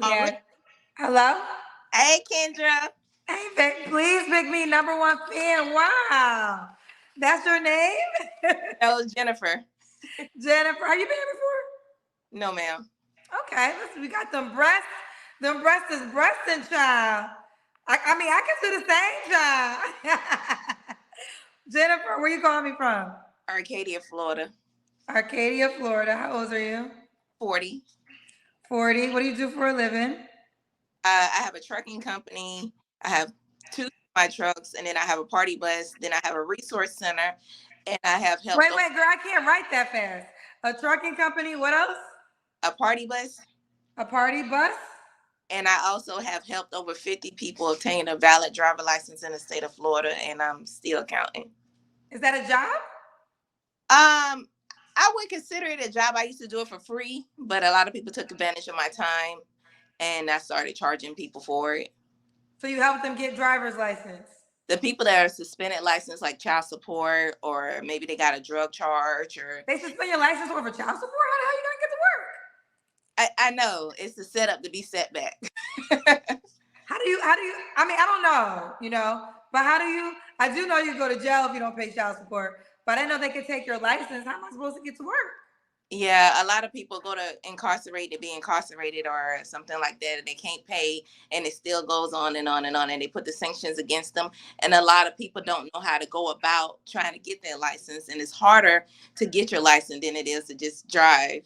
All right. Yeah. Hello? Hey, Kendra. Hey, please pick me number one fan. Wow. That's your name? No, Jennifer. Jennifer. Have you been here before? No, ma'am. Okay. Listen, we got them breasts. Them breasts is breasting, child. I mean, I can do the same, child. Jennifer, where you calling me from? Arcadia, Florida. Arcadia, Florida. How old are you? 40. 40. What do you do for a living? I have a trucking company. I have two of my trucks, and then I have a party bus. Then I have a resource center, and I have helped Wait, wait, girl, I can't write that fast. A trucking company, what else? a party bus. A party bus? And I also have helped over 50 people obtain a valid driver license in the state of Florida, and I'm still counting. Is that a job? I would consider it a job. I used to do it for free, but a lot of people took advantage of my time, and I started charging people for it. So you help them get driver's license. The people that are suspended license, like child support, or maybe they got a drug charge, or They suspend your license over child support? How the hell you gonna get to work? I know it's the setup to be set back. How do you I mean, I don't know, but how do you I do know you go to jail if you don't pay child support, but I know they can take your license. How am I supposed to get to work? Yeah, a lot of people go to incarcerate to be incarcerated or something like that, and they can't pay, and it still goes on and on and on, and they put the sanctions against them. And a lot of people don't know how to go about trying to get their license, and it's harder to get your license than it is to just drive.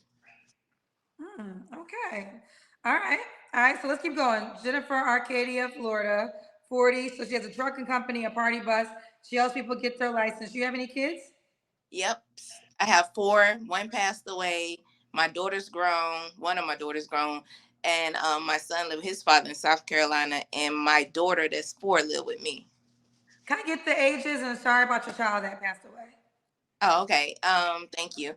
Okay. All right. All right. So let's keep going. Jennifer, Arcadia, Florida, 40. So she has a trucking company, a party bus. She helps people get their license. Do you have any kids? Yep, I have four. One passed away. My daughter's grown. One of my daughters grown, and my son live with his father in South Carolina, and my daughter that's four live with me. Can I get the ages? And sorry about your child that passed away. Oh, okay. Thank you.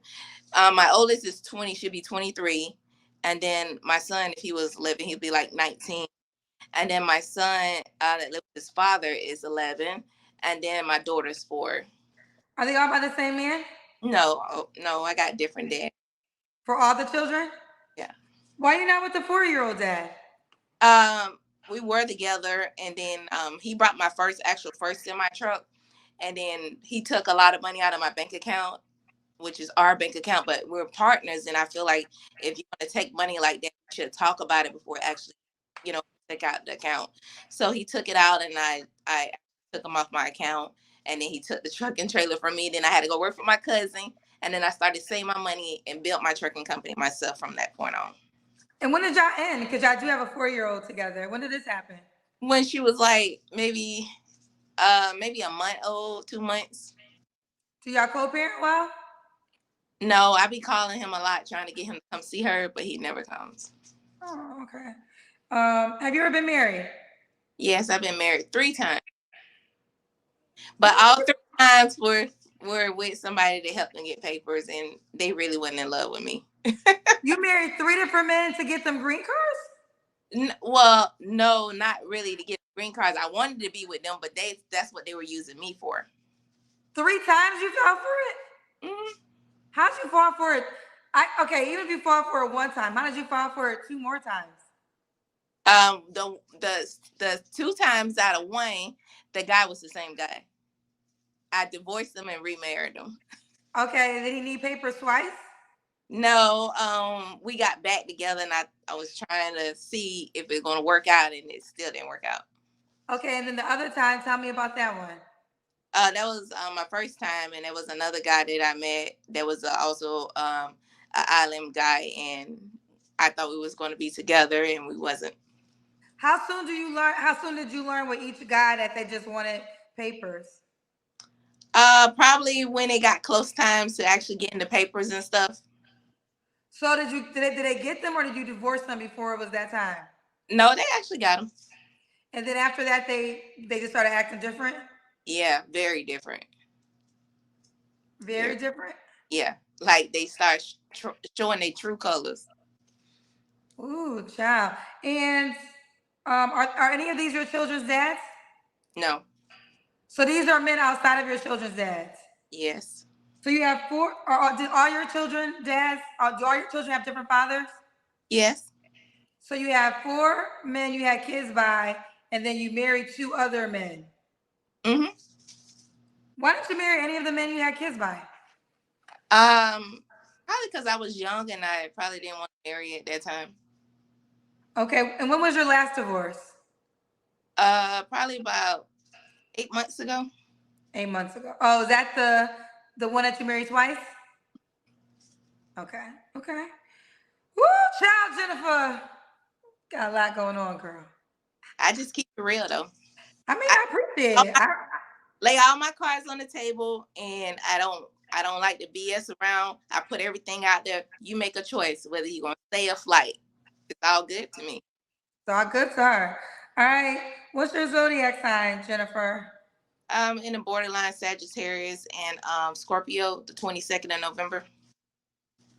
My oldest is 20, should be 23. And then my son, if he was living, he'd be like 19. And then my son that lives with his father is 11. And then my daughter's 4. Are they all by the same man? No, no, I got different dad. For all the children? Yeah. Why are you not with the 4-year-old dad? We were together, and then he brought my first semi truck, and then he took a lot of money out of my bank account, which is our bank account, but we're partners. And I feel like if you want to take money like that, you should talk about it before actually, you know, take out the account. So he took it out, and I took him off my account, and then he took the truck and trailer from me. Then I had to go work for my cousin, and then I started saving my money and built my trucking company myself from that point on. And when did y'all end? Because y'all do have a 4-year-old together. When did this happen? When she was like maybe a month old, 2 months. Do y'all co-parent well? No, I be calling him a lot trying to get him to come see her, but he never comes. Oh, okay. Have you ever been married? Yes, I've been married 3 times, but all 3 times were with somebody to help them get papers, and they really wasn't in love with me. You married 3 different men to get them green cards? Well, no, not really to get green cards. I wanted to be with them, but that's what they were using me for. 3 times you fell for it? Hmm. How'd you fall for it? Okay, even if you fall for it one time, how did you fall for it 2 more times? The 2 times out of one, the guy was the same guy. I divorced him and remarried him. Okay, did he need papers twice? No, we got back together, and I was trying to see if it's gonna work out, and it still didn't work out. Okay, and then the other time, tell me about that one. That was my first time, and there was another guy that I met that was also an island guy, and I thought we was going to be together, and we wasn't. How soon did you learn with each guy that they just wanted papers? Probably when it got close times to actually getting the papers and stuff. So did they get them or did you divorce them before it was that time? No, they actually got them. And then after that they just started acting different? Yeah, very different. Very Very, different? yeah, like they start showing their true colors. Ooh, child. And are any of these your children's dads? No. So these are men outside of your children's dads. Yes. So you have four. Did all your children dads? Do all your children have different fathers? Yes. So you have 4 men you had kids by, and then you married 2 other men. Mm-hmm. Why didn't you marry any of the men you had kids by? Probably because I was young and I probably didn't want to marry at that time. Okay, and when was your last divorce? Probably about 8 months ago. 8 months ago. Oh, is that the one that you married twice? Okay, okay. Woo, child Jennifer. Got a lot going on, girl. I just keep it real though. I mean, I I appreciate it. lay all my cards on the table, and I don't like to BS around. I put everything out there. You make a choice whether you're gonna stay or flight. It's all good to me. It's all good to her. All right. What's your zodiac sign, Jennifer? In the borderline Sagittarius and Scorpio, the 22nd of November.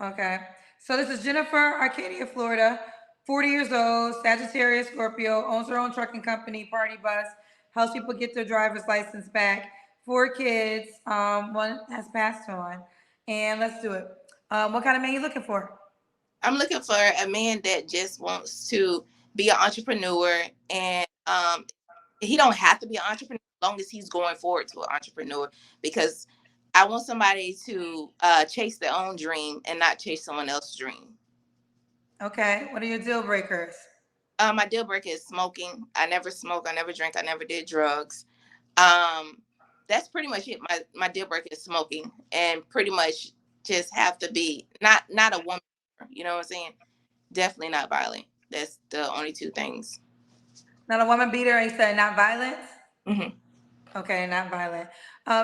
Okay. So this is Jennifer, Arcadia, Florida. 40 years old, Sagittarius, Scorpio, owns her own trucking company, Party Bus, helps people get their driver's license back. 4 kids, one has passed on. And let's do it. What kind of man you looking for? I'm looking for a man that just wants to be an entrepreneur, and he don't have to be an entrepreneur as long as he's going forward to an entrepreneur, because I want somebody to chase their own dream and not chase someone else's dream. Okay. What are your deal breakers? My deal breaker is smoking. I never smoke. I never drink. I never did drugs. Um, that's pretty much it. My deal breaker is smoking, and pretty much just have to be not a woman. You know what I'm saying? Definitely not violent. That's the only two things. Not a woman beater, and you said not violent? Hmm. Okay, not violent.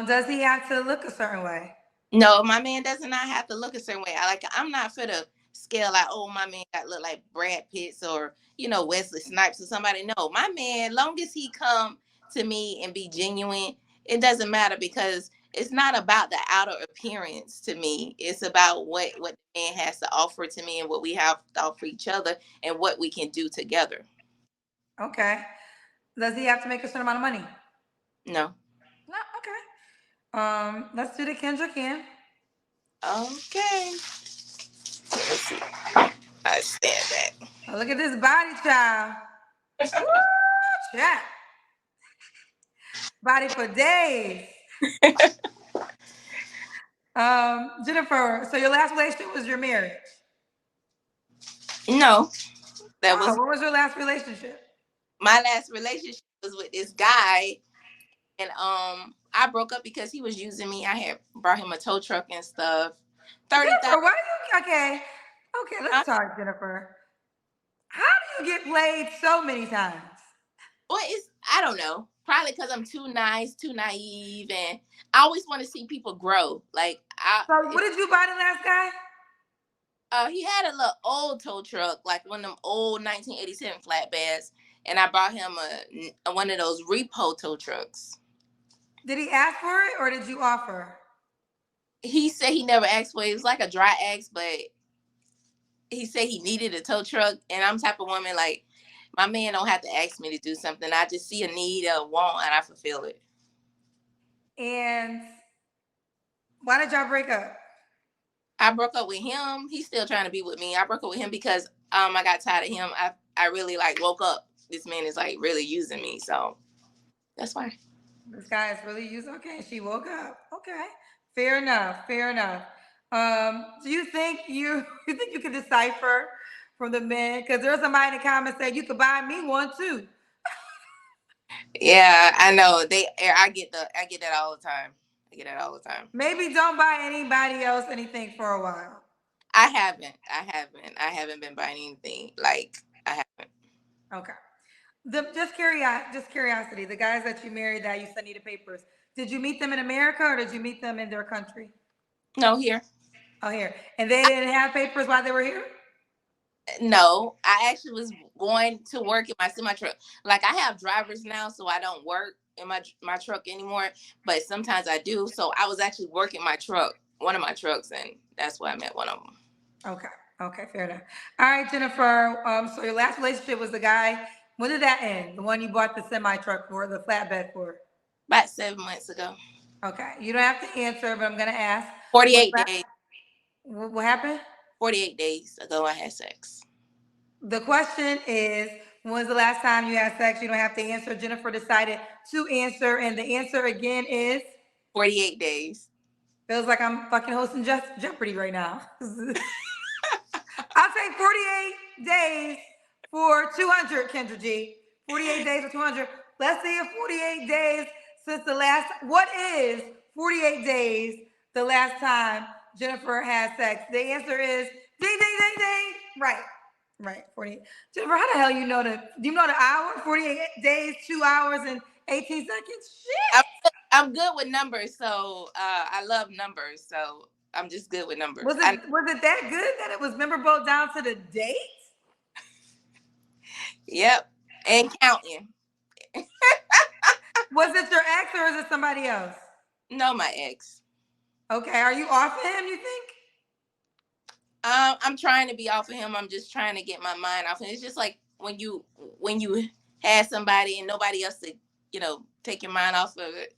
Does he have to look a certain way? No, my man does not have to look a certain way. I'm not for the scale like, oh, my man got look like Brad Pitts or Wesley Snipes or somebody. No, my man, long as he come to me and be genuine, it doesn't matter, because it's not about the outer appearance to me. It's about what the man has to offer to me and what we have to offer each other and what we can do together. Okay. Does he have to make a certain amount of money? No. No, okay. Let's do the Kendra Can. Okay. Let's see. I stand Oh, look at this body, child. Woo, chat. Body for days. back. Jennifer, so your last relationship was your marriage. No, that Oh, was what was your last relationship? my last relationship was with this guy, and I broke up because he was using me. I had brought him a tow truck and stuff. 30,000. Jennifer, why do you okay? Okay, let's talk, Jennifer. How do you get played so many times? Well, I don't know. Probably because I'm too nice, too naive, and I always want to see people grow. Like So what did you buy the last guy? he had a little old tow truck, like one of them old 1987 flatbeds, and I bought him a one of those repo tow trucks. Did he ask for it or did you offer? He said he never asked for it. It was like a dry ask, but he said he needed a tow truck, and I'm type of woman like my man don't have to ask me to do something. I just see a need or a want, and I fulfill it. And why did y'all break up? I broke up with him. He's still trying to be with me. I broke up with him because I got tired of him. I really like woke up. This man is like really using me, so that's why. This guy is really using. Okay, she woke up. Okay, fair enough. Fair enough. Do you think you think you can decipher from the men? Because there's somebody in the comments saying you could buy me one too. Yeah, I know. I get that all the time. I get that all the time. Maybe don't buy anybody else anything for a while. I haven't been buying anything. Like I haven't. Okay. Just curiosity. The guys that you married that you sent you the papers. Did you meet them in America or did you meet them in their country? No, here. Oh, here. And they didn't have papers while they were here? No, I actually was going to work in my semi truck. Like I have drivers now, so I don't work in my truck anymore. But sometimes I do. So I was actually working my truck, one of my trucks, and that's why I met one of them. Okay. Okay, fair enough. All right, Jennifer. So your last relationship was the guy. When did that end? The one you bought the semi truck for, the flatbed for? About 7 months ago. Okay. You don't have to answer, but I'm gonna ask. What's 48 that? days. What happened? 48 days ago, I had sex. The question is, when was the last time you had sex? You don't have to answer. Jennifer decided to answer, and the answer again is 48 days. feels like I'm fucking hosting Jeopardy right now. I'll take 48 days for 200, Kendra G. 48 days for 200. Let's see if 48 days since the last, what is 48 days the last time Jennifer had sex? The answer is ding, ding, ding, ding. Right. Right. 48. Jennifer, how the hell do you know the hour? 48 days, 2 hours and 18 seconds? I'm, Shit. I'm good with numbers, so I love numbers, so I'm just good with numbers. Was it that good that it was memorable down to the date? Yep, and counting. Was it your ex or is it somebody else? No, my ex. Okay, are you off of him, you think? I'm trying to be off of him. I'm just trying to get my mind off him. It's just like when you had somebody and nobody else to take your mind off of it.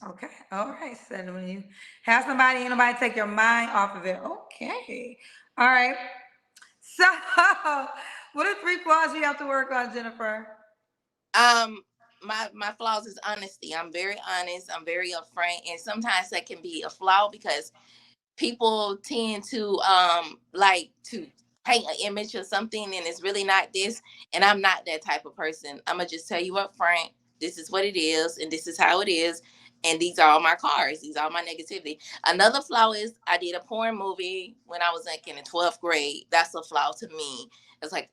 Okay, all right. So when you have somebody and nobody take your mind off of it. Okay. All right. So what are three flaws you have to work on, Jennifer? Um, my flaws is honesty. I'm very honest. I'm very upfront, and sometimes that can be a flaw because people tend to like to paint an image of something and it's really not this, and I'm not that type of person. I'm gonna just tell you up front, this is what it is and this is how it is, and these are all my cards, these are my negativity. Another flaw is I did a porn movie when I was like in the 12th grade. That's a flaw to me. It's like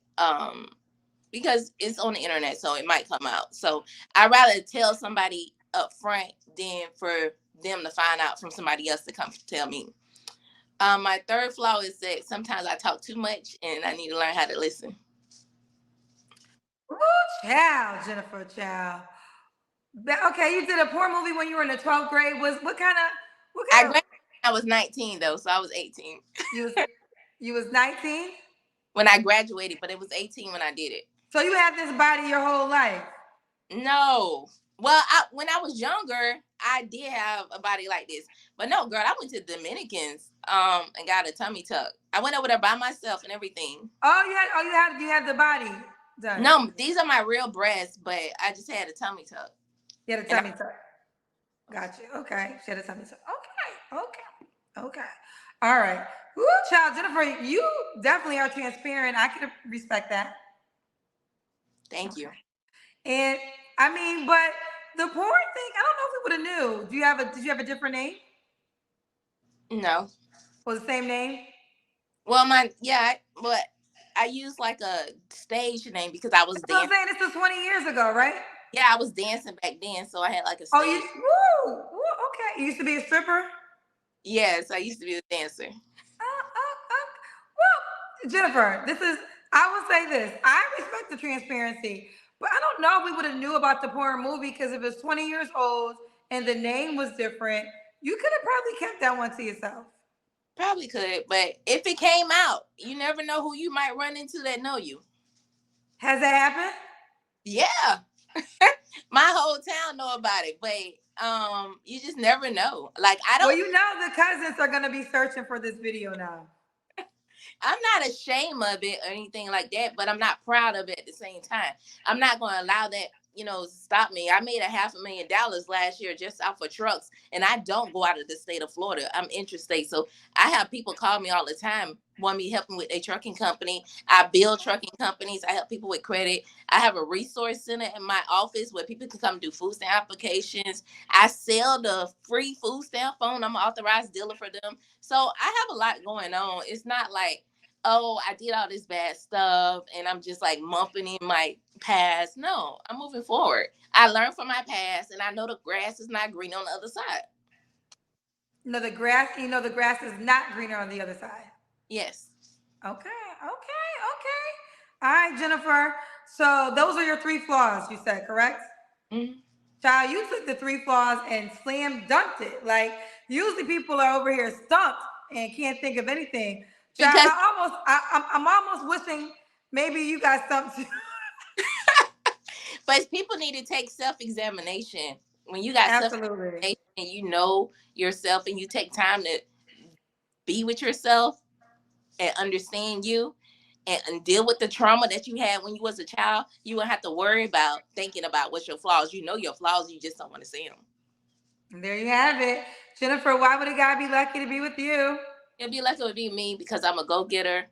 because it's on the internet, so it might come out. So I'd rather tell somebody up front than for them to find out from somebody else to come tell me. My third flaw is that sometimes I talk too much and I need to learn how to listen. Ooh, child, Jennifer, child. Okay, you did a porn movie when you were in the 12th grade. Was what I kind of graduated when I was 19 though, so I was 18 you was you was 19? when I graduated, but it was 18 when I did it. So you had this body your whole life. No. Well, when I was younger, I did have a body like this. But no, girl, I went to Dominicans and got a tummy tuck. I went over there by myself and everything. You had the body done. No, these are my real breasts, but I just had a tummy tuck. You had a And tummy tuck. Got you. Okay. She had a tummy tuck. Okay. Okay. Okay. All right. Woo, child, Jennifer, you definitely are transparent. I can respect that. thank you. Okay. And I mean, but the porn thing, I don't know if we would have knew. Did you have a different name? No. Or the same name? Well, but I used like a stage name because I was That's what I'm dancing. saying. This was 20 years ago, right? Yeah, I was dancing back then, so I had like a Oh, stage. okay. You used to be a stripper? Yes, I used to be a dancer. Well, Jennifer, I will say this. I respect the transparency, but I don't know if we would have knew about the porn movie because if it's 20 years old and the name was different, you could have probably kept that one to yourself. Probably could, but if it came out, you never know who you might run into that know you. Has that happened? Yeah, my whole town know about it, but you just never know. Like I Well, don't. you know the cousins are going to be searching for this video now. I'm not ashamed of it or anything like that, but I'm not proud of it at the same time. I'm not going to allow that, stop me. I made $500,000 last year just off of trucks, and I don't go out of the state of Florida. I'm interstate, so I have people call me all the time, want me helping with a trucking company. I build trucking companies. I help people with credit. I have a resource center in my office where people can come do food stamp applications. I sell the free food stamp phone. I'm an authorized dealer for them. So I have a lot going on. It's not like, oh, I did all this bad stuff and I'm just like mumping in my past. No, I'm moving forward. I learned from my past and I know the grass is not green on the other side. No, the grass is not greener on the other side. Yes. Okay. All right, Jennifer. So those are your three flaws, you said, correct? Mm-hmm. Child, you took the three flaws and slam dunked it. Like usually people are over here stumped and can't think of anything. Child, Because I'm almost wishing maybe you got something. but people need to take self-examination. When you got self-examination, Absolutely. and you know yourself and you take time to be with yourself and understand you and deal with the trauma that you had when you was a child, you won't have to worry about thinking about what's your flaws. You know your flaws, you just don't want to see them. And there you have it. Jennifer, why would a guy be lucky to be with you? It'd be like it would be me because I'm a go-getter.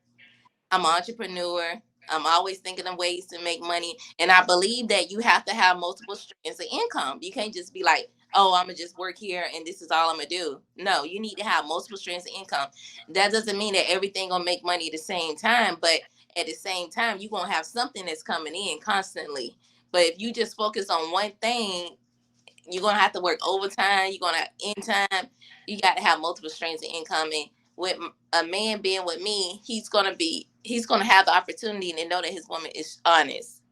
I'm an entrepreneur. I'm always thinking of ways to make money. And I believe that you have to have multiple streams of income. You can't just be like, oh, I'm going to just work here and this is all I'm going to do. No, you need to have multiple streams of income. That doesn't mean that everything going to make money at the same time. But at the same time, you're going to have something that's coming in constantly. But if you just focus on one thing, you're gonna have to work overtime. You're gonna end time. You got to have multiple streams of income. And with a man being with me, he's gonna have the opportunity to know that his woman is honest.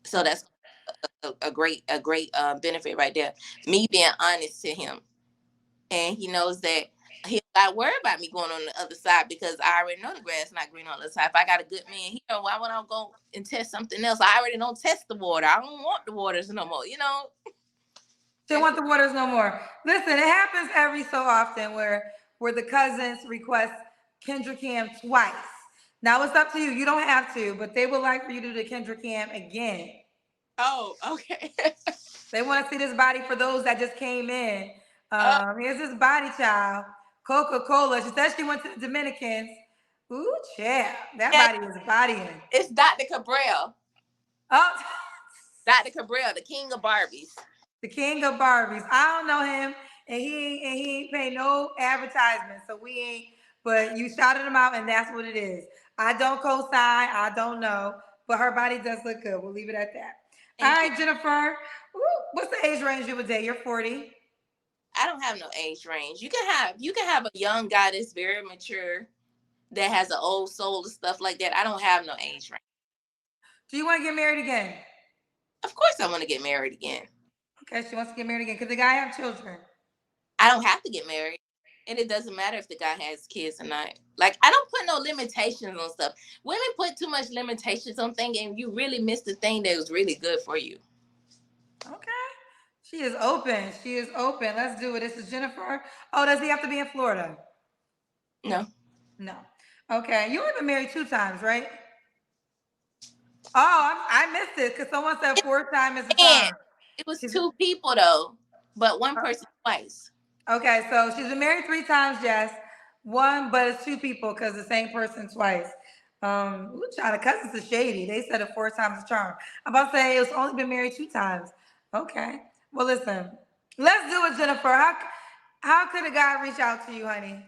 So that's a great benefit right there. Me being honest to him, and he knows that he'll not worry about me going on the other side because I already know the grass not green on the other side. If I got a good man here, why would I go and test something else? I already don't test the water. I don't want the waters no more. Don't That's want the waters no more. Listen, it happens every so often where the cousins request Kendra Cam twice. Now it's up to you. You don't have to, but they would like for you to do the Kendra Cam again. Oh, okay. They want to see this body for those that just came in. uh, Here's this body child, Coca Cola. She said she went to the Dominicans. Ooh, yeah, that yeah, body is bodying. it's Dr. Cabral. Oh, Dr. Cabral, the king of Barbies. the king of Barbies. I don't know him, and he ain't pay no advertisement, so we ain't. But you shouted him out, and that's what it is. I don't co-sign. I don't know, but her body does look good. We'll leave it at that. All Thank you. right, Jennifer. Ooh, what's the age range you would date? You're 40. I don't have no age range. You can have a young guy that's very mature, that has an old soul and stuff like that. I don't have no age range. Do you want to get married again? Of course, I want to get married again. Okay, she wants to get married again. Could the guy have children? I don't have to get married, and it doesn't matter if the guy has kids or not. Like I don't put no limitations on stuff. Women put too much limitations on things, and you really miss the thing that was really good for you. Okay. She is open. She is open. Let's do it. This is Jennifer. Oh, does he have to be in Florida? No, No. Okay. You only been married 2 times, right? Oh, I missed it because someone said fourth time is the and charm. it was She's two people though, but one person twice. okay. So she's been married 3 times, Jess. One, but it's 2 people because the same person twice. Ooh, child, the cousins are shady. They said a fourth time's a charm. I'm about to say it's only been married 2 times. Okay. Well, listen. Let's do it, Jennifer. How could a guy reach out to you, honey?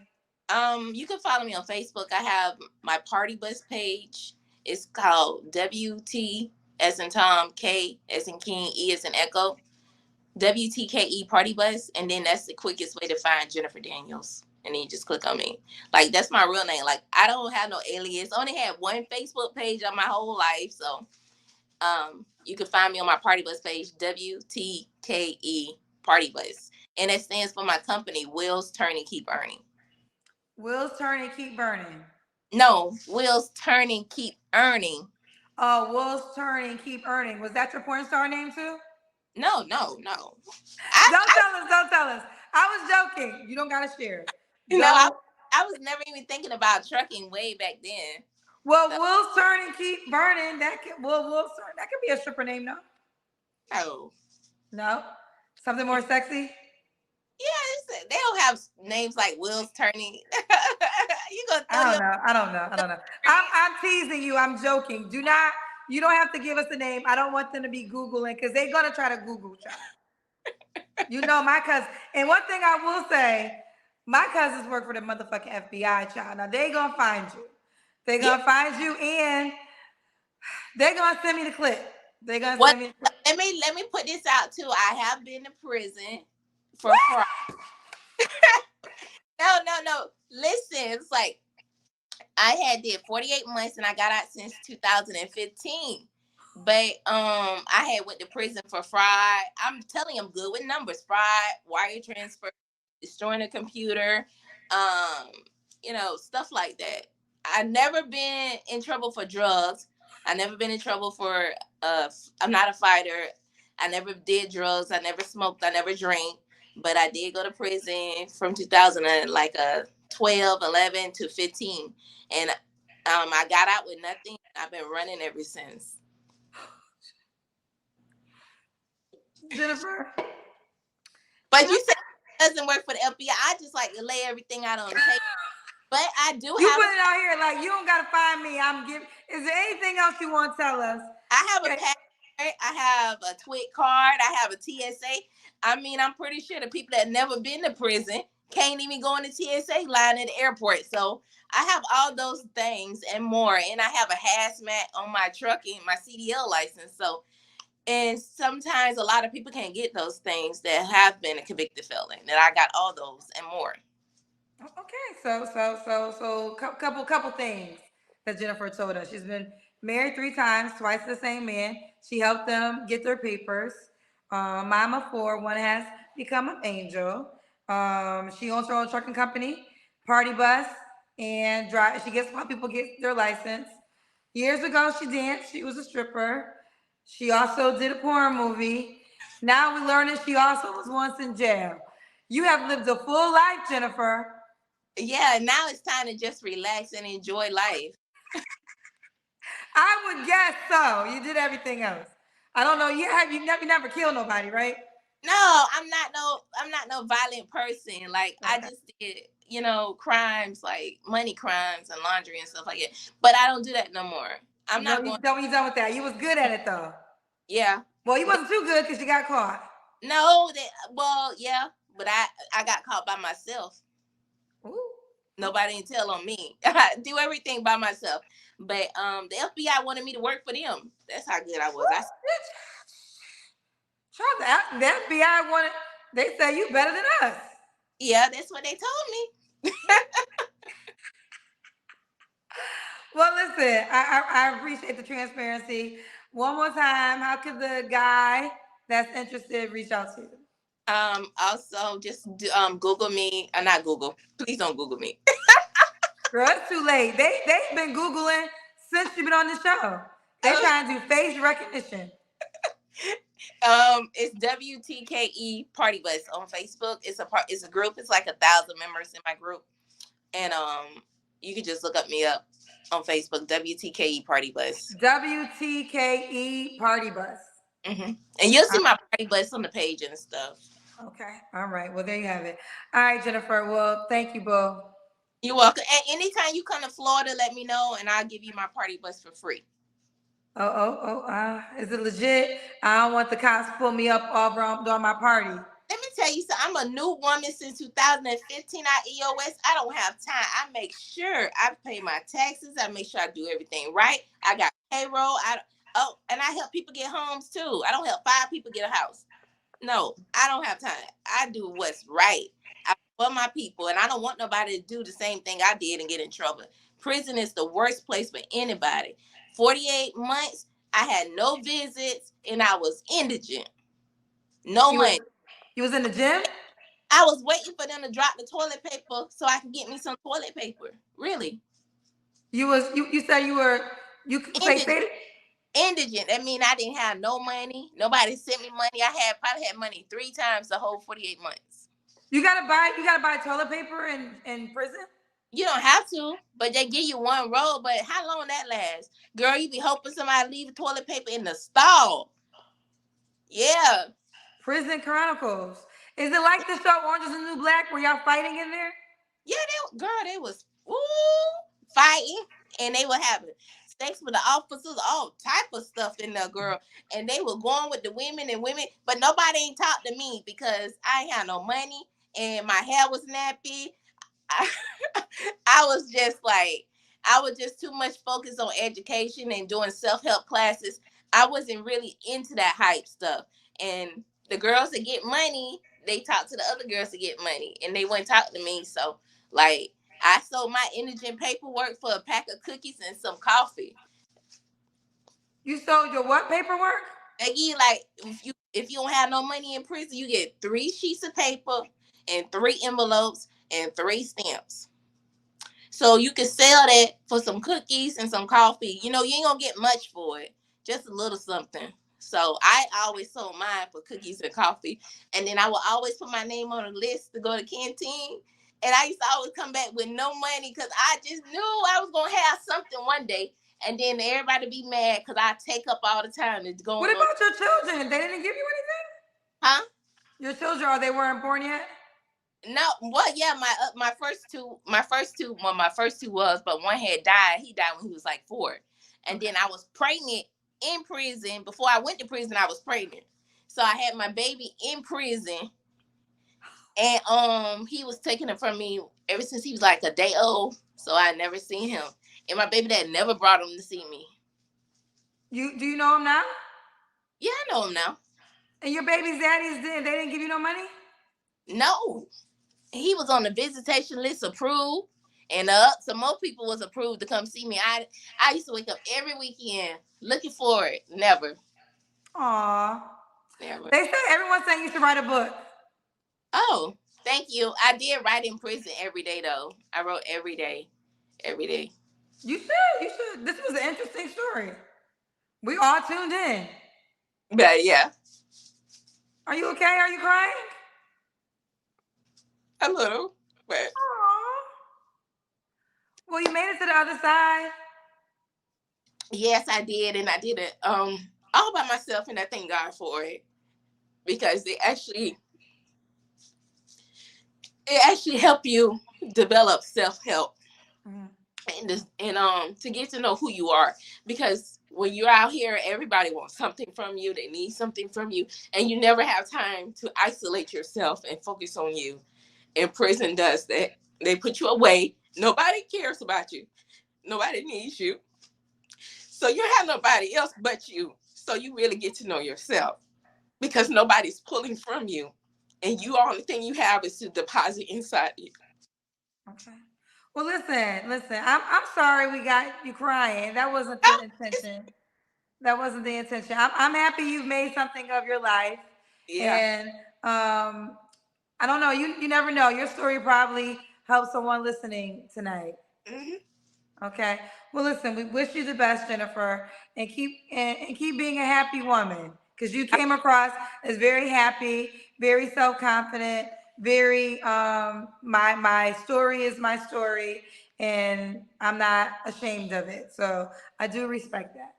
You can follow me on Facebook. I have my party bus page. It's called WT as in Tom, K as in King, E as in Echo. WTKE Party Bus, and then that's the quickest way to find Jennifer Daniels. And then you just click on me. Like that's my real name. Like I don't have no alias. I only had one Facebook page on my whole life. So you can find me on my party bus page, WTKE Party Bus. And it stands for my company, Wheels Turn and Keep Earning. Wheels turn and keep burning. No, Wheels Turn and Keep Earning. Oh, wheels turn and keep earning. Was that your porn star name too? No, no, no. I, Don't I tell us. Don't tell us. I was joking. You don't gotta share. you know, I, Don't. I was never even thinking about trucking way back then. Well, So, wheels turn and keep burning. That could wheels turn. That could be a stripper name, no? no. No. Something more sexy. Yeah, they don't have names like Wheels Turning. You gonna throw I don't little know. I don't know. I don't know. I'm teasing you. I'm joking. Do not. You don't have to give us a name. I don't want them to be googling because they're gonna try to Google child. You know my cousin. And one thing I will say, my cousins work for the motherfucking FBI child. Now they gonna find you. They yeah. gonna find you and they gonna send me the clip. They gonna What? send me the clip. Let me put this out too. I have been to prison for What? fraud. No, no, no. Listen, it's like I had did 48 months and I got out since 2015. But I had went to prison for fraud. I'm telling you, I'm good with numbers. Fraud, wire transfer, destroying a computer, um, stuff like that. I never been in trouble for drugs. I never been in trouble for I'm not a fighter. I never did drugs. I never smoked. I never drank. but I did go to prison from 2000 and like 12, 11 to 15, and I got out with nothing. I've been running ever since. Jennifer, But can I? you said it doesn't work for the FBI. I just like to lay everything out on the table. But I do You have put it out here like you don't gotta find me. I'm giving. Is there anything else you want to tell us? I have a Okay. passport. I have a TWIC card. I have a TSA. I mean, I'm pretty sure the people that never been to prison can't even go in the TSA line at the airport. So I have all those things and more. And I have a hazmat on my truck and my CDL license. So, and sometimes a lot of people can't get those things that have been a convicted felon. And I got all those and more. Okay, couple things that Jennifer told us. She's been married 3 times, twice to the same man. She helped them get their papers. Mom of four, one has become an angel. She owns her own trucking company, party bus, and drive. She gets help people get their license. Years ago, she danced. She was a stripper. She also did a porn movie. Now we learn that she also was once in jail. You have lived a full life, Jennifer. Yeah, now it's time to just relax and enjoy life. I would guess so. You did everything else. I don't know. You never killed nobody, right? No, I'm not no violent person. Like I Okay. just did, crimes like money crimes and laundry and stuff like that. But I don't do that no more. I'm No, not you going. don't. You done with that. You was good at it though. Yeah. Well, you But wasn't too good because you got caught. no, well, yeah, but I got caught by myself. Ooh. Nobody didn't tell on me. I do everything by myself. But the FBI wanted me to work for them. That's how good I was. Charles, the FBI wanted. They say you better than us. Yeah, that's what they told me. Well, listen. I appreciate the transparency. One more time, how could the guy that's interested reach out to you? Also just Google me. Not Google. Please don't Google me. Girl, it's too late. They've been googling since you've been on the show. They trying to do face recognition. It's WTKE Party Bus on Facebook. It's a group. It's like 1,000 members in my group, and you can just look up me up on Facebook. WTKE Party Bus. WTKE Party Bus. And you'll see my party bus on the page and stuff. Okay. All right. Well, there you have it. All right, Jennifer. Well, thank you, Boo. You're welcome. And anytime you come to Florida, let me know, and I'll give you my party bus for free. Is it legit? I don't want the cops to pull me up over on my party. Let me tell you something. I'm a new woman since 2015. I EOS. I don't have time. I make sure I pay my taxes. I make sure I do everything right. I got payroll. And I help people get homes too. I don't help 5 people get a house. No, I don't have time. I do what's right for my people, and I don't want nobody to do the same thing I did and get in trouble. Prison is the worst place for anybody. 48 months, I had no visits, and I was indigent. No You was money. you was in the gym? I was waiting for them to drop the toilet paper so I can get me some toilet paper. Really. You said you Indigent. say Indigent. That mean I didn't have no money. Nobody sent me money. I had probably had money 3 times the whole 48 months. you gotta buy toilet paper in prison? You don't have to, but they give you one roll. But how long that lasts? Girl, you be hoping somebody leave toilet paper in the stall. Yeah. Prison Chronicles. Is it like the show Orange is the New Black where y'all fighting in there? Yeah, they was fighting, and they were having sex with the officers, all type of stuff in there, girl. And they were going with the women, but nobody ain't talked to me because I ain't had no money and my hair was nappy. I, I was just like, I was just too much focused on education and doing self-help classes. I wasn't really into that hype stuff. And the girls that get money, they talk to the other girls to get money, and they wouldn't talk to me. So, like, I sold my indigent paperwork for a pack of cookies and some coffee. You sold your what paperwork? They give like if you don't have no money in prison, you get 3 sheets of paper and 3 envelopes and 3 stamps. So you can sell that for some cookies and some coffee. You ain't gonna get much for it. Just a little something. So I always sold mine for cookies and coffee. And then I would always put my name on a list to go to canteen. And I used to always come back with no money because I just knew I was going to have something one day. And then everybody be mad because I take up all the time to go What on. about your children? They didn't give you anything? Huh? Your children, are they weren't born yet? No, well, yeah, my first two was, but one had died. He died when he was like 4, and Okay. then I was pregnant in prison. Before I went to prison, I was pregnant, so I had my baby in prison, and he was taking it from me ever since he was like a day old. So I never seen him, and my baby dad never brought him to see me. You do you know him now? Yeah, I know him now. And your baby's daddies didn't they didn't give you no money? No, he was on the visitation list approved, and some more people was approved to come see me. I used to wake up every weekend looking for it. Never, Aw. never. They say everyone's saying you should write a book. Oh, thank you. I did write in prison every day though. I wrote every day, every day. You should. You should. This was an interesting story. We all tuned in. But yeah, Are you okay? Are you crying? a little. But Aww. Well, you made it to the other side. yes, I did, and I did it all by myself, and I thank God for it because it actually help you develop self help Mhm. and to get to know who you are, because when you're out here everybody wants something from you, they need something from you, and you never have time to isolate yourself and focus on you. And prison does that. They put you away, nobody cares about you, nobody needs you, so you have nobody else but you, so you really get to know yourself because nobody's pulling from you, and you only thing you have is to deposit inside you. Okay. Well, listen. I'm sorry we got you crying. That wasn't the intention. That wasn't the intention. I'm happy you've made something of your life, Yeah. and I don't know. You never know. Your story probably helps someone listening tonight. Hmm. Okay. Well, listen. We wish you the best, Jennifer, and keep being a happy woman because you came across as very happy, very self confident, very my story is my story, and I'm not ashamed of it. So I do respect that.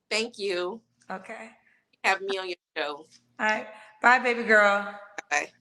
Thank you. Okay. Have me on your show. All right. Bye, baby girl. Bye.